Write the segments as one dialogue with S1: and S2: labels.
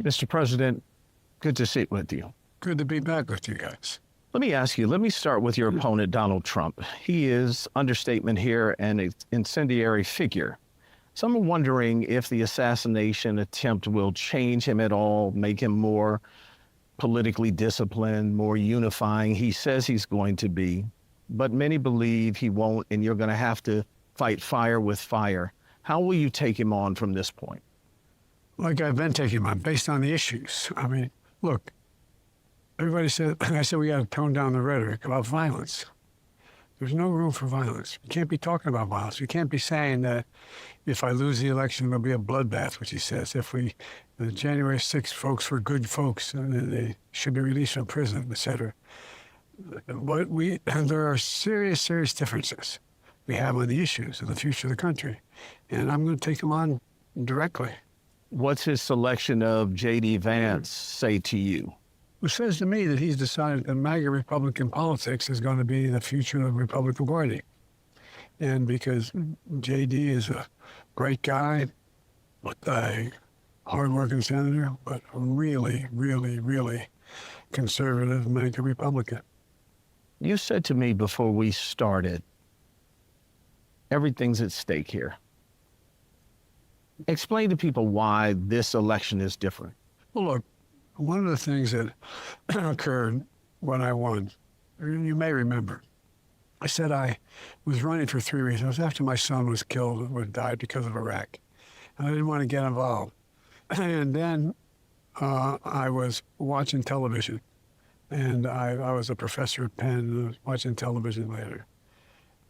S1: Mr. President, good to sit with you.
S2: Good to be back with you guys.
S1: Let me ask you, let me start with your opponent, Donald Trump. He is, understatement here, an incendiary figure. So I'm wondering if the assassination attempt will change him at all, make him more politically disciplined, more unifying. He says he's going to be, but many believe he won't, and you're going to have to fight fire with fire. How will you take him on from this point?
S2: Like I've been taking him on, based on the issues. I mean, look, everybody said, I said we got to tone down the rhetoric about violence. There's no room for violence. You can't be talking about violence. You can't be saying that if I lose the election, there'll be a bloodbath, which he says. If the January 6th folks were good folks, and they should be released from prison, etc. But there are serious, serious differences we have on the issues of the future of the country. And I'm going to take them on directly.
S1: What's his selection of J.D. Vance say to you?
S2: Who says to me that he's decided that MAGA Republican politics is going to be the future of the Republican Party. And because J.D. is a great guy, a hardworking senator, but a really, really, really conservative MAGA Republican.
S1: You said to me before we started, everything's at stake here. Explain to people why this election is different.
S2: Well, look, one of the things that occurred when I won, you may remember, I said I was running for 3 reasons. It was after my son was killed or died because of Iraq. And I didn't want to get involved. And then I was watching television. And I was a professor at Penn and I was watching television later.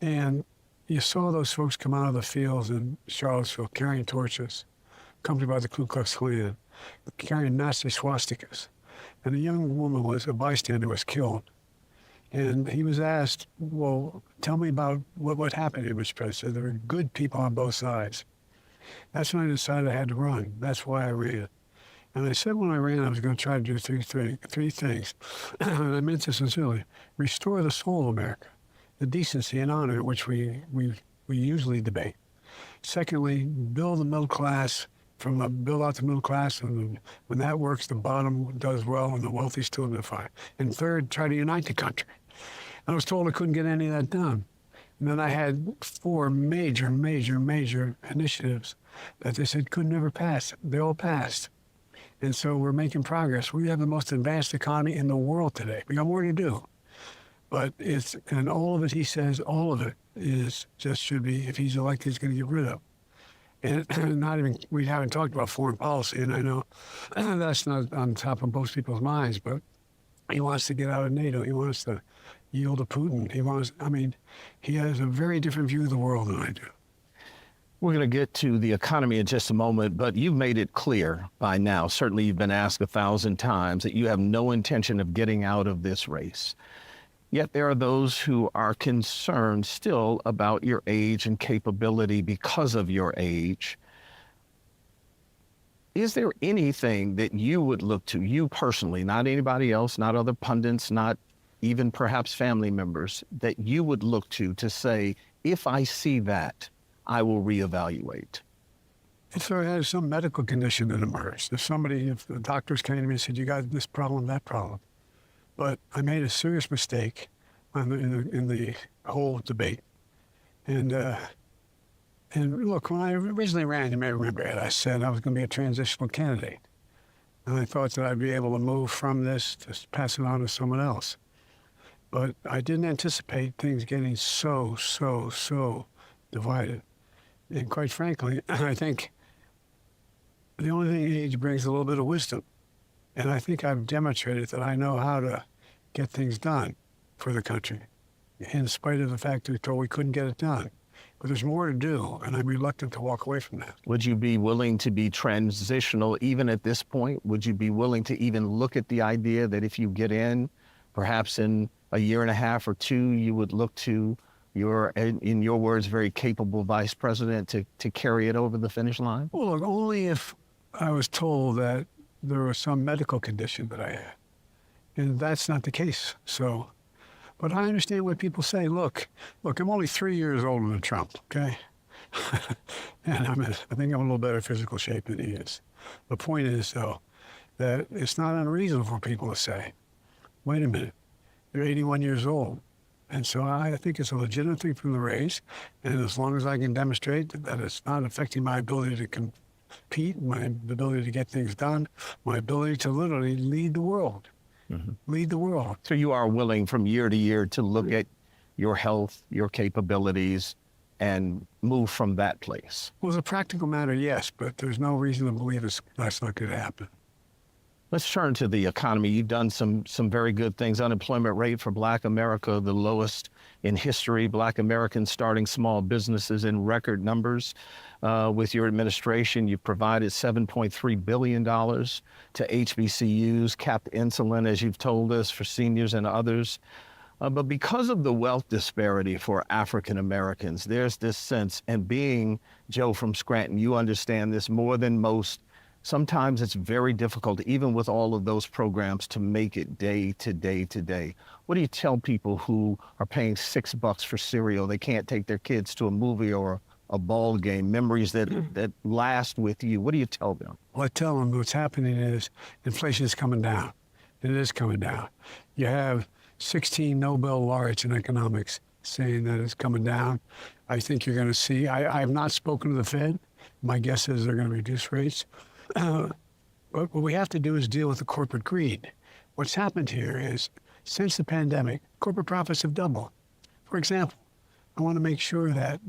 S2: And you saw those folks come out of the fields in Charlottesville carrying torches, accompanied by the Ku Klux Klan, carrying Nazi swastikas. And a young woman a bystander was killed. And he was asked, well, tell me about what happened here, Mr. President. There were good people on both sides. That's when I decided I had to run. That's why I ran. And I said when I ran, I was going to try to do three things. And I meant this sincerely. Restore the soul of America, the decency and honor which we usually debate. Secondly, build the middle class, build out the middle class, and when that works, the bottom does well and the wealthy still do fine. And third, try to unite the country. And I was told I couldn't get any of that done. And then I had 4 major initiatives that they said could never pass. They all passed. And so we're making progress. We have the most advanced economy in the world today. We got more to do. But and all of it, he says, all of it should be, if he's elected, he's going to get rid of. And we haven't talked about foreign policy, and I know that's not on top of most people's minds, but he wants to get out of NATO. He wants to yield to Putin. He has a very different view of the world than I do.
S1: We're going to get to the economy in just a moment, but you've made it clear by now, certainly you've been asked 1,000 times, that you have no intention of getting out of this race. Yet there are those who are concerned still about your age and capability because of your age. Is there anything that you would look to, you personally, not anybody else, not other pundits, not even perhaps family members, that you would look to say, if I see that, I will reevaluate?
S2: If I had some medical condition that emerged, if the doctors came to me and said, you got this problem, that problem. But I made a serious mistake in the whole debate. And look, when I originally ran, you may remember it, I said I was going to be a transitional candidate. And I thought that I'd be able to move from this to pass it on to someone else. But I didn't anticipate things getting so divided. And quite frankly, I think the only thing age brings is a little bit of wisdom. And I think I've demonstrated that I know how to get things done for the country, in spite of the fact that we were told we couldn't get it done. But there's more to do, and I'm reluctant to walk away from that.
S1: Would you be willing to be transitional even at this point? Would you be willing to even look at the idea that if you get in, perhaps in a year and a half or 2, you would look to your, in your words, very capable vice president to carry it over the finish line?
S2: Well, look, only if I was told that there was some medical condition that I had. And that's not the case. So, but I understand what people say. Look, I'm only 3 years older than Trump, okay? And I think I'm in a little better physical shape than he is. The point is, though, that it's not unreasonable for people to say, wait a minute, they're 81 years old. And so I think it's a legitimate thing from the race. And as long as I can demonstrate that it's not affecting my ability to compete, my ability to get things done, my ability to literally lead the world, lead the world.
S1: So you are willing from year to year to look at your health, your capabilities, and move from that place.
S2: Well, as a practical matter, yes, but there's no reason to believe that's not going to happen.
S1: Let's turn to the economy. You've done some very good things. Unemployment rate for Black America, the lowest in history. Black Americans starting small businesses in record numbers. With your administration, you've provided $7.3 billion to HBCUs, capped insulin, as you've told us, for seniors and others. But because of the wealth disparity for African Americans, there's this sense, and being Joe from Scranton, you understand this more than most. Sometimes it's very difficult, even with all of those programs, to make it day to day to day. What do you tell people who are paying $6 for cereal? They can't take their kids to a movie or a ball game, memories that last with you. What do you tell them?
S2: Well, I tell them what's happening is inflation is coming down. It is coming down. You have 16 Nobel laureates in economics saying that it's coming down. I think you're going to see, I have not spoken to the Fed. My guess is they're going to reduce rates. But what we have to do is deal with the corporate greed. What's happened here is, since the pandemic, corporate profits have doubled. For example, I want to make sure that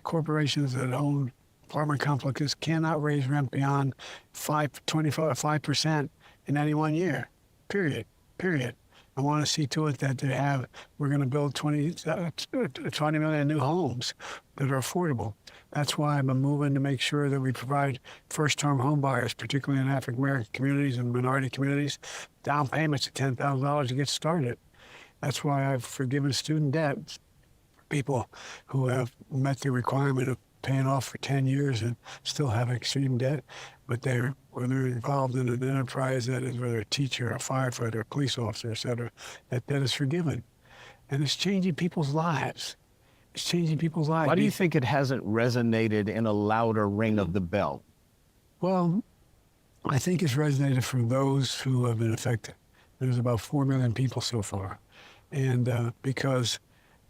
S2: corporations that own apartment complexes cannot raise rent beyond 5% in any 1 year, period. I want to see to it that we're going to build 20 million new homes that are affordable. That's why I'm moving to make sure that we provide first-time home buyers, particularly in African-American communities and minority communities, down payments of $10,000 to get started. That's why I've forgiven student debt for people who have met the requirement of paying off for 10 years and still have extreme debt, but they're involved in an enterprise that is, whether a teacher, a firefighter, a police officer, et cetera, that debt is forgiven. And it's changing people's lives. It's changing people's lives.
S1: Why do you think it hasn't resonated in a louder ring of the bell?
S2: Well, I think it's resonated for those who have been affected. There's about 4 million people so far. And because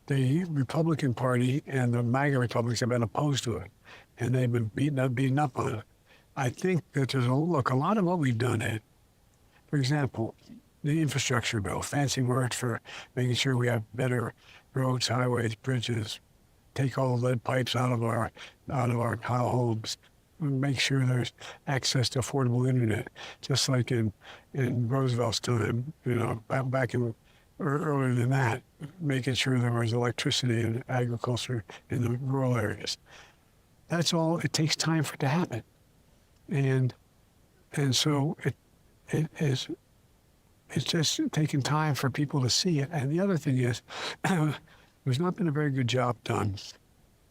S2: the Republican Party and the MAGA Republicans have been opposed to it, and they've been beaten up on it. I think that a lot of what we've done, Ed, for example, the infrastructure bill, fancy word for making sure we have better roads, highways, bridges, take all the lead pipes out of our homes, make sure there's access to affordable internet, just like in Roosevelt's time, back in earlier than that, making sure there was electricity and agriculture in the rural areas. That's all. It takes time for it to happen, and so it's just taking time for people to see it. And the other thing is, there's not been a very good job done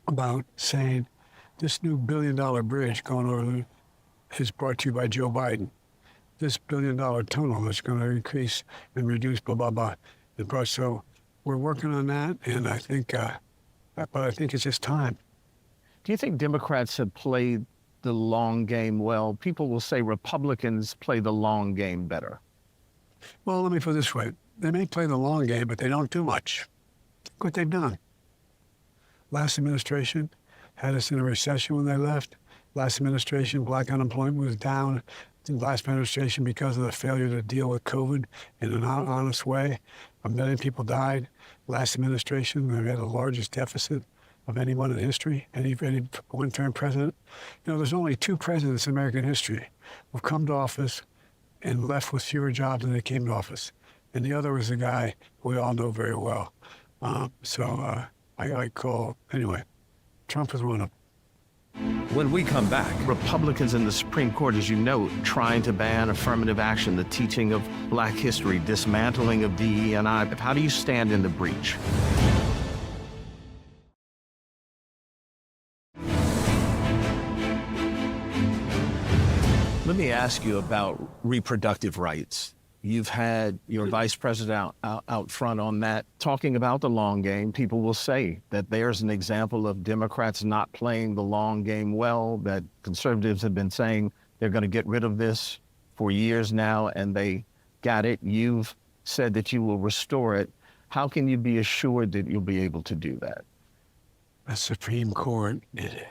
S2: about saying this new $1 billion bridge going over is brought to you by Joe Biden. This $1 billion tunnel is going to increase and reduce blah blah blah. So we're working on that, and I think, but I think it's just time.
S1: Do you think Democrats have played the long game well? People will say Republicans play the long game better.
S2: Well, let me put it this way. They may play the long game, but they don't do much. Look what they've done. Last administration had us in a recession when they left. Last administration, black unemployment was down. Last administration, because of the failure to deal with COVID in an honest way, a million people died. Last administration, we had the largest deficit of anyone in history, any one-term president. There's only 2 presidents in American history who've come to office and left with fewer jobs than they came to office. And the other was a guy we all know very well. I call, anyway, Trump is one of them.
S1: When we come back, Republicans in the Supreme Court, as you note, trying to ban affirmative action, the teaching of Black history, dismantling of DE&I. How do you stand in the breach? Let me ask you about reproductive rights. You've had your vice president out front on that, talking about the long game. People will say that there's an example of Democrats not playing the long game well, that conservatives have been saying they're going to get rid of this for years now and they got it. You've said that you will restore it. How can you be assured that you'll be able to do that?
S2: The Supreme Court did it.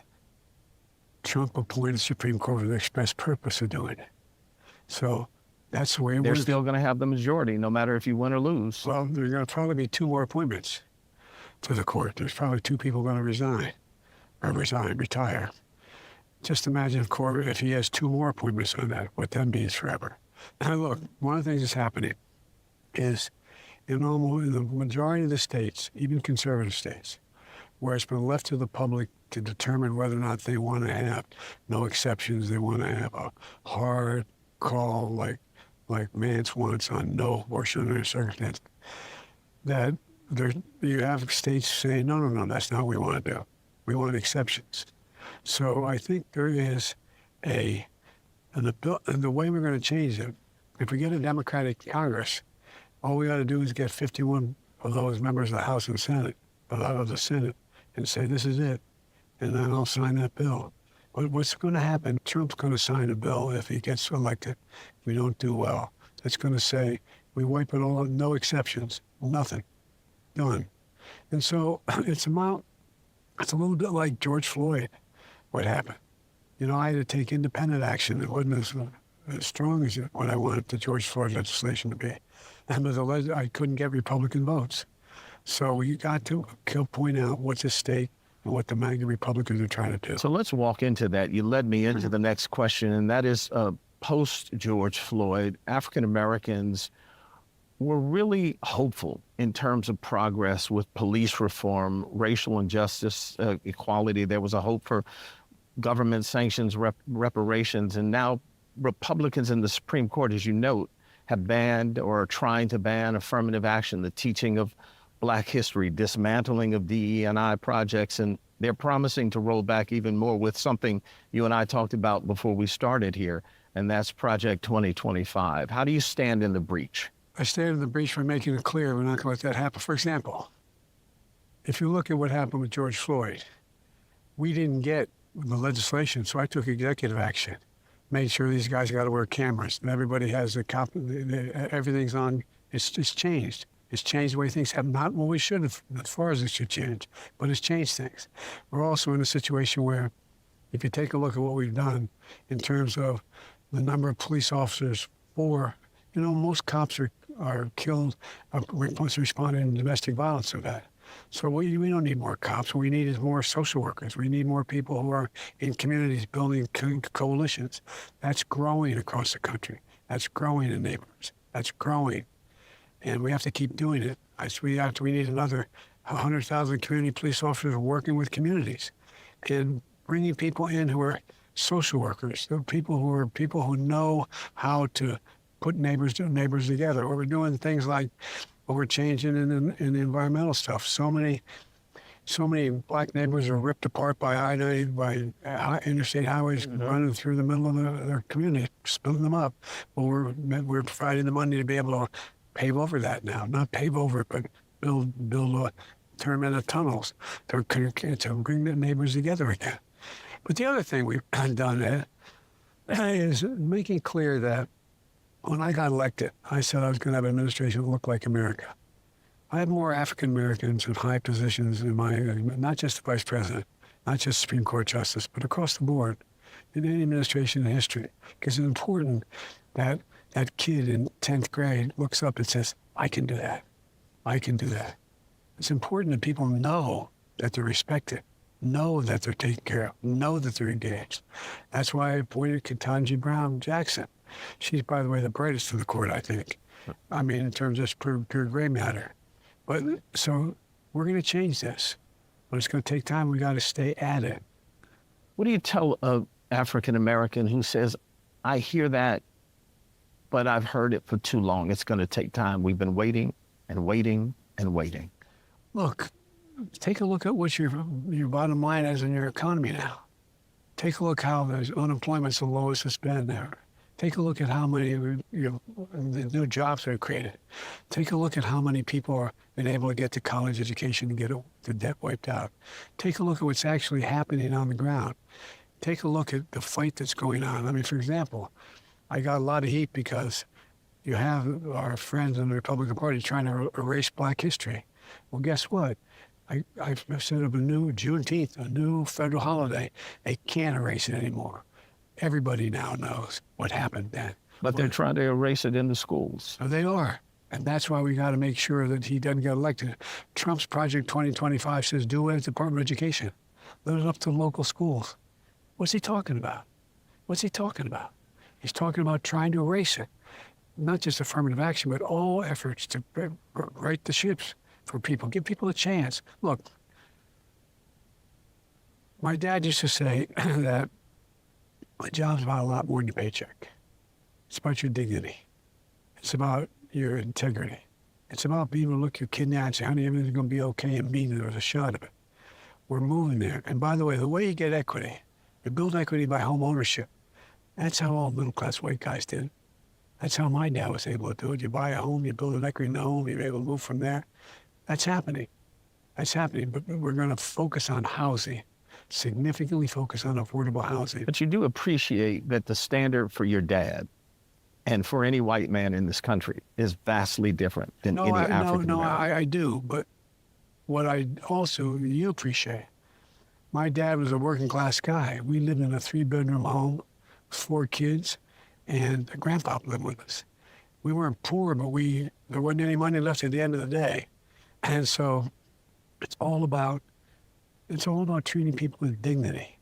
S2: Trump appointed the Supreme Court for the express purpose of doing it. So that's the way it
S1: They're
S2: works.
S1: still going to have the majority, no matter if you win or lose.
S2: Well, there's going to probably be 2 more appointments to the court. There's probably 2 people going to retire. Just imagine if he has 2 more appointments on that, what that means forever. Now, look, one of the things that's happening is in the majority of the states, even conservative states, where it's been left to the public to determine whether or not they want to have no exceptions, they want to have a hard call like Mance wants on no abortion under any circumstance, that you have states saying, no, that's not what we want to do. We want exceptions. So I think there is and the way we're going to change it, if we get a Democratic Congress, all we got to do is get 51 of those members of the House and Senate, of the Senate, and say, this is it. And then I'll sign that bill. But what's going to happen, Trump's going to sign a bill if he gets elected. We don't do well. That's going to say, we wipe it all, no exceptions, nothing, done. And so it's a little bit like George Floyd, what happened. I had to take independent action. It wasn't as strong as what I wanted the George Floyd legislation to be. And I couldn't get Republican votes. So we got to point out what's at stake and what the MAGA Republicans are trying to do.
S1: So let's walk into that. You led me into the next question, and that is post-George Floyd, African Americans were really hopeful in terms of progress with police reform, racial injustice, equality. There was a hope for government sanctions, reparations, and now Republicans in the Supreme Court, as you note, have banned or are trying to ban affirmative action, the teaching of Black history, dismantling of DE&I projects, and they're promising to roll back even more with something you and I talked about before we started here, and that's Project 2025. How do you stand in the breach?
S2: I stand in the breach by making it clear we're not going to let that happen. For example, if you look at what happened with George Floyd, we didn't get the legislation, so I took executive action, made sure these guys got to wear cameras, and everybody has everything's on. It's changed. It's changed the way things have. Not what we should have, as far as it should change, but it's changed things. We're also in a situation where, if you take a look at what we've done in terms of the number of police officers most cops are killed once responding in domestic violence of that. So we don't need more cops. What we need is more social workers. We need more people who are in communities building coalitions. That's growing across the country. That's growing in neighborhoods. That's growing. And we have to keep doing it. We need another 100,000 community police officers working with communities and bringing people in who are social workers, people who know how to put neighbors together. Or we're doing things like what we're changing in the environmental stuff. So many Black neighborhoods are ripped apart by interstate highways running through the middle of their community, splitting them up. Well, we're providing the money to be able to pave over that now. Not pave over it, but build turn into tunnels to bring the neighbors together again. But the other thing we've done is making clear that when I got elected, I said I was going to have an administration that looked like America. I have more African Americans in high positions in not just the vice president, not just Supreme Court justice, but across the board in any administration in history. Because it's important that that kid in 10th grade looks up and says, I can do that. I can do that. It's important that people know that they're respected, know that they're taken care of, know that they're engaged. That's why I appointed Ketanji Brown Jackson. She's, by the way, the brightest of the court, I think. I mean, in terms of pure gray matter. But so we're going to change this, but it's going to take time. We got to stay at it.
S1: What do you tell an African American who says, I hear that, but I've heard it for too long. It's going to take time. We've been waiting and waiting and waiting.
S2: Look, take a look at what your bottom line is in your economy now. Take a look how the unemployment's the lowest it's been there. Take a look at how many the new jobs are created. Take a look at how many people are been able to get to college education and get the debt wiped out. Take a look at what's actually happening on the ground. Take a look at the fight that's going on. I mean, for example, I got a lot of heat because you have our friends in the Republican Party trying to erase Black history. Well, guess what? I've set up a new Juneteenth, a new federal holiday. They can't erase it anymore. Everybody now knows what happened then.
S1: But they're trying to erase it in the schools.
S2: So they are. And that's why we got to make sure that he doesn't get elected. Trump's Project 2025 says do it at the Department of Education. Let it up to local schools. What's he talking about? What's he talking about? He's talking about trying to erase it. Not just affirmative action, but all efforts to right the ships for people, give people a chance. Look, my dad used to say that a job's about a lot more than your paycheck. It's about your dignity. It's about your integrity. It's about being able to look your kid in the eye and say, honey, everything's going to be okay, and mean there was a shot of it. We're moving there. And by the way, the way you get equity, you build equity by home ownership. That's how all middle-class white guys did. That's how my dad was able to do it. You buy a home, you build an equity in the home, you're able to move from there. That's happening. That's happening. But we're going to focus on housing, significantly focus on affordable housing.
S1: But you do appreciate that the standard for your dad and for any white man in this country is vastly different than any African American.
S2: I do. But what I also, you appreciate, my dad was a working class guy. We lived in a 3-bedroom home, 4 kids, and grandpa lived with us. We weren't poor, but there wasn't any money left at the end of the day. And so it's all about treating people with dignity.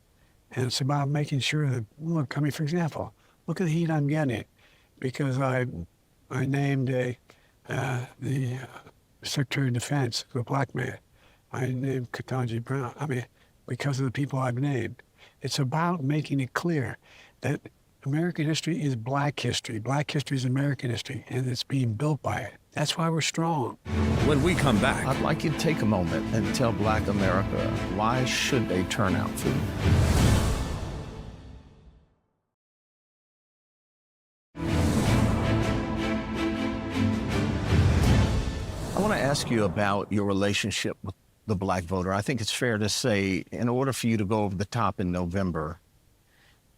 S2: And it's about making sure that, look, I mean, for example, look at the heat I'm getting because I named the Secretary of Defense, a black man. I named Ketanji Brown. I mean, because of the people I've named. It's about making it clear that American history is black history. Black history is American history, and it's being built by it. That's why we're strong.
S3: When we come back,
S1: I'd like you to take a moment and tell Black America why should they turn out for you? I want to ask you about your relationship with the Black voter. I think it's fair to say, in order for you to go over the top in November,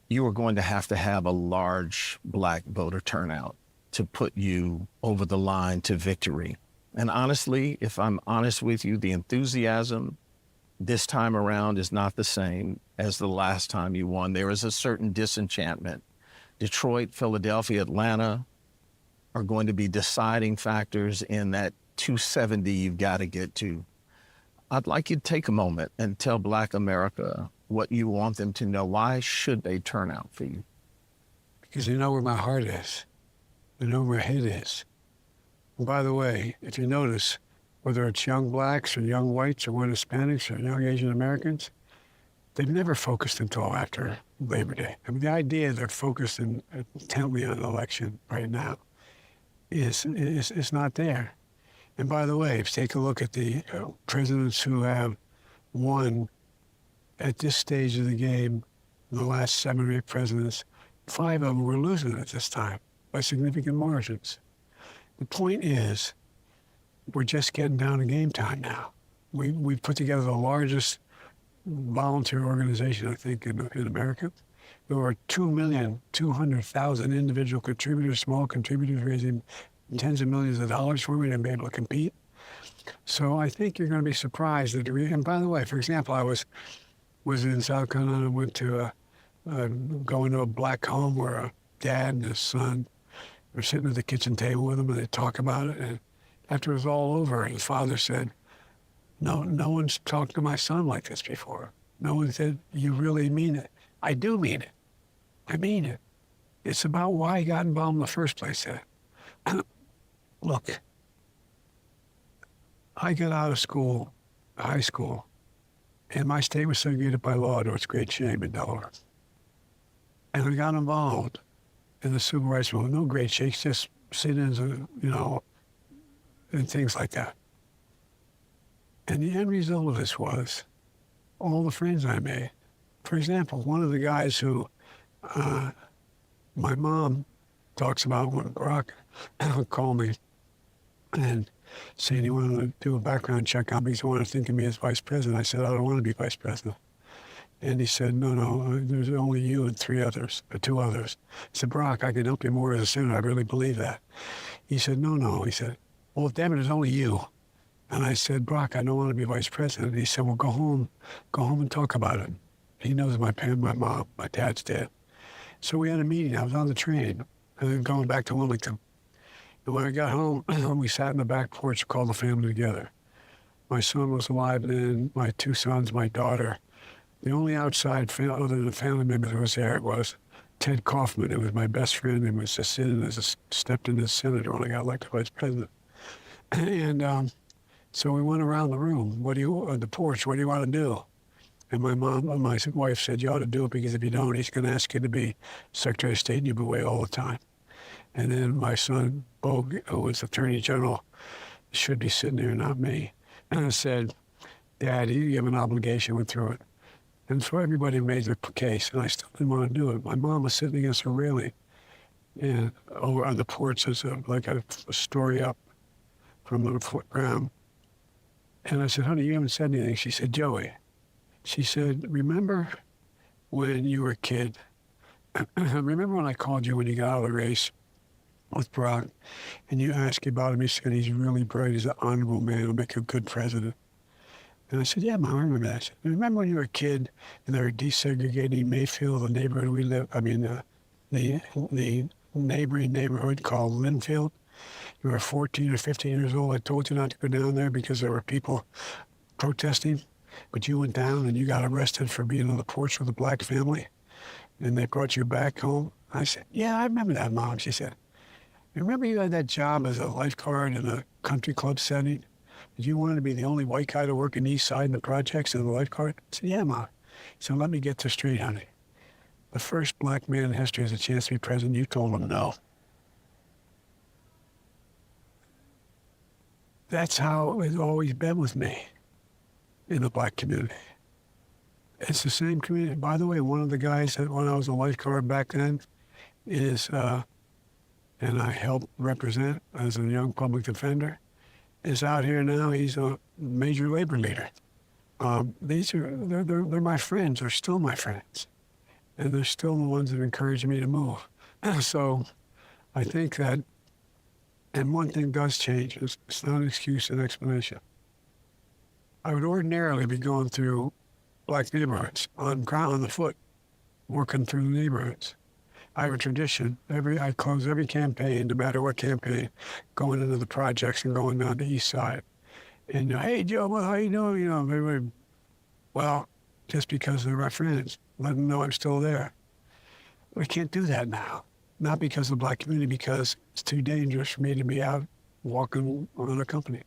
S1: you are going to have a large Black voter turnout to put you over the line to victory. And honestly, if I'm honest with you, the enthusiasm this time around is not the same as the last time you won. There is a certain disenchantment. Detroit, Philadelphia, Atlanta are going to be deciding factors in that 270 you've got to get to. I'd like you to take a moment and tell Black America what you want them to know. Why should they turn out for you?
S2: Because they know where my heart is. They know where my head is. And by the way, if you notice, whether it's young Blacks or young whites or young Hispanics or young Asian Americans, they've never focused until after Labor Day. I mean, the idea they're focused intently on an election right now is not there. And by the way, if you take a look at the presidents who have won at this stage of the game, the last 7 or 8 presidents, 5 of them were losing at this time by significant margins. The point is, we're just getting down to game time now. We've put together the largest volunteer organization, I think, in America. There were 2,200,000 individual contributors, small contributors, raising tens of millions of dollars for me to be able to compete. So I think you're going to be surprised at and by the way, for example, I was in South Carolina, went to going to a Black home where a dad and his son were sitting at the kitchen table with him, and they talk about it. And after it was all over, his father said, no one's talked to my son like this before. No one said, you really mean it. I do mean it. I mean it. It's about why I got involved in the first place. Look, I got out of school, high school, and my state was segregated by law to its great shame in Delaware. And I got involved in the civil rights movement. No great shakes, just sit-ins, and things like that. And the end result of this was all the friends I made. For example, one of the guys who my mom talks about when Barack called me and saying he wanted to do a background check on me because he wanted to think of me as vice president. I said, I don't want to be vice president. And he said, no, there's only you and two others. I said, Brock, I can help you more as a senator. I really believe that. He said, no. He said, well, damn it, there's only you. And I said, Brock, I don't want to be vice president. He said, well, go home and talk about it. He knows my mom, my dad's dead. So we had a meeting. I was on the train and then going back to Wilmington. And when I got home, we sat in the back porch, called the family together. My son was alive then, my two sons, my daughter. The only outside, other than the family members who was there, was Ted Kaufman. It was my best friend and was just stepped into the Senate when I got elected vice president. And so we went around the room. On the porch, what do you want to do? And my wife said, you ought to do it because if you don't, he's going to ask you to be Secretary of State and you'll be away all the time. And then my son, Bo, who was Attorney General, should be sitting there, not me. And I said, Dad, you have an obligation, went through it. And so everybody made their case, and I still didn't want to do it. My mom was sitting against a railing, and over on the porch, there's like a story up from the foot ground. And I said, honey, you haven't said anything. She said, Joey. She said, remember when you were a kid? Remember when I called you when you got out of the race with Brock, and you asked about him? He said, he's really bright. He's an honorable man. He'll make a good president. And I said, yeah, Mom, I remember that. I said, remember when you were a kid and they were desegregating Mayfield, the neighborhood the neighboring neighborhood called Linfield? You were 14 or 15 years old. I told you not to go down there because there were people protesting. But you went down and you got arrested for being on the porch with a black family. And they brought you back home. I said, yeah, I remember that, Mom. She said, remember you had that job as a lifeguard in a country club setting? Did you want to be the only white guy to work in the East Side in the projects and the lifeguard? I said, yeah, Mom. So let me get this straight, honey. The first black man in history has a chance to be president. You told him no. That's how it's always been with me in the black community. It's the same community. By the way, one of the guys that when I was a lifeguard back then is, and I helped represent as a young public defender, is out here now. He's a major labor leader. They're my friends. They're still my friends. And they're still the ones that encourage me to move. So I think that, and one thing does change. It's not an excuse, an explanation. I would ordinarily be going through black neighborhoods on the foot, working through the neighborhoods. I have a tradition. I close every campaign, no matter what campaign, going into the projects and going down the East Side. And, hey, Joe, well, how you doing? You know, everybody, well, just because they're my friends, let them know I'm still there. We can't do that now. Not because of the black community, because it's too dangerous for me to be out walking unaccompanied.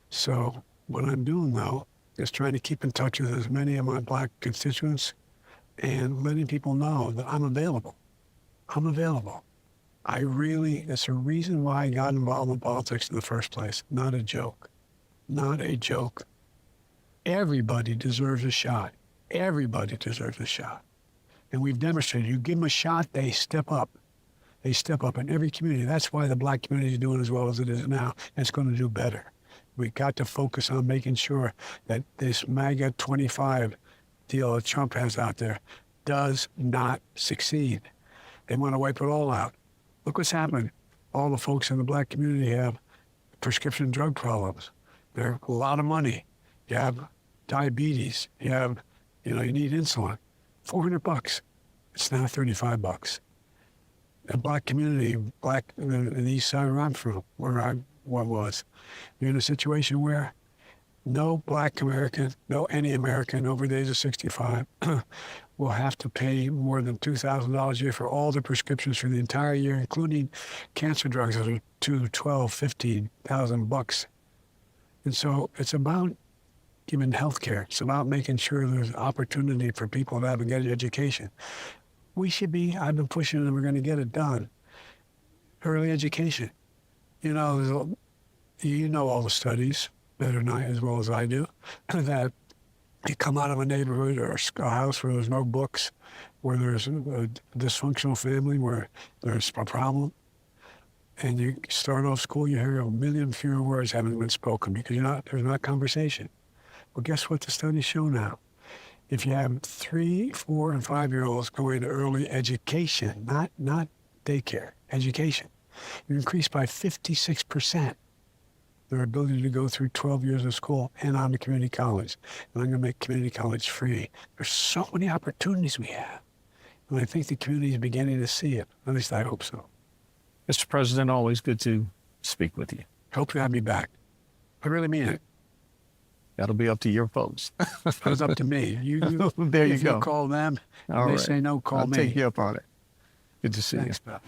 S2: So what I'm doing, though, is trying to keep in touch with as many of my black constituents and letting people know that I'm available. I'm available. It's a reason why I got involved in politics in the first place. Not a joke. Not a joke. Everybody deserves a shot. Everybody deserves a shot. And we've demonstrated, you give them a shot, they step up. They step up in every community. That's why the black community is doing as well as it is now, and it's going to do better. We got to focus on making sure that this MAGA 25 deal that Trump has out there does not succeed. They want to wipe it all out. Look what's happened. All the folks in the black community have prescription drug problems. They're a lot of money. You have diabetes. You need insulin. $400. It's now $35. The black community, in the East Side where I'm from, where I was, you're in a situation where no black American, any American over the age of 65 will have to pay more than $2,000 a year for all the prescriptions for the entire year, including cancer drugs that are $2,000, $12,000, $15,000. And so it's about giving health care. It's about making sure there's opportunity for people to have a good education. I've been pushing and we're going to get it done. Early education. You know all the studies better than as well as I do, that you come out of a neighborhood or a house where there's no books, where there's a dysfunctional family, where there's a problem, and you start off school, you hear 1 million fewer words having been spoken because there's not conversation. Well, guess what the studies show now? if you have 3, 4, and 5-year-olds going to early education, not daycare, education, you increase by 56% their ability to go through 12 years of school and on to community college. And I'm going to make community college free. There's so many opportunities we have. And I think the community is beginning to see it. At least I hope so.
S1: Mr. President, always good to speak with you.
S2: Hope to have me back. I really mean it.
S1: That'll be up to your folks.
S2: It's up to me.
S1: There you
S2: if
S1: go.
S2: You call them.
S1: All
S2: They
S1: right.
S2: say no, call
S1: I'll
S2: me.
S1: take you up on it. Good to see
S2: Thanks,
S1: you.
S2: pal.